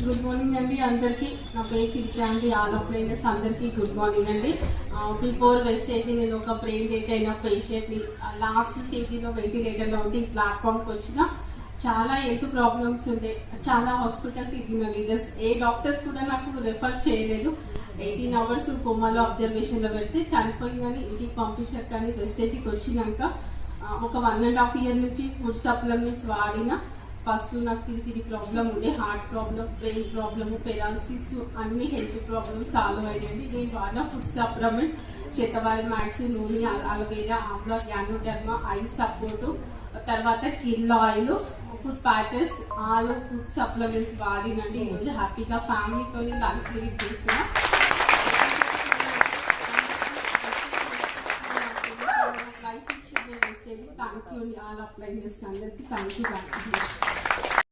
Good morning అండి అందరికీ. నా పేరు శిర్షాంతి. ఆల్ ఆఫ్ ప్లేనర్స్ అందరికీ గుడ్ మార్నింగ్ అండి. బిఫోర్ వెస్టేజ్ నేను ఒక బ్రెయిన్ డెడ్ అయిన పేషెంట్ని లాస్ట్ స్టేజ్లో వెంటిలేటర్లో ఉంటే ఈ ప్లాట్ఫామ్కి వచ్చిన చాలా హెల్త్ ప్రాబ్లమ్స్ ఉండే, చాలా హాస్పిటల్ తిరిగిన లీడర్స్, ఏ డాక్టర్స్ కూడా నాకు రెఫర్ చేయలేదు. 18 hours కోమాలో అబ్జర్వేషన్లో పెడితే చనిపోయి కానీ ఇంటికి పంపించారు. కానీ వెస్టేజ్కి వచ్చినాక ఒక 1.5 year నుంచి ఫుడ్ సప్లిమెంట్స్ వాడిన. ఫస్ట్ నాకు పీసీడీ ప్రాబ్లం ఉండే, heart problem, brain problem, paralysis, అన్ని హెల్త్ ప్రాబ్లమ్స్ సాల్వ్ అయ్యండి. నేను వాడిన ఫుడ్ సప్లిమెంట్ శతవారి మ్యాక్స్, నూనె, aloe vera, amla, ganoderma, eye support, తర్వాత krill oil, food patches, all food supplements వాడినండి. ఈరోజు హ్యాపీగా ఫ్యామిలీతో లైఫ్ లీడ్ చేసిన. లైఫ్ ఇచ్చింది. థ్యాంక్ యూ అండి ఆల్ ఆఫ్ లైనర్స్ అందరికీ. Thank you.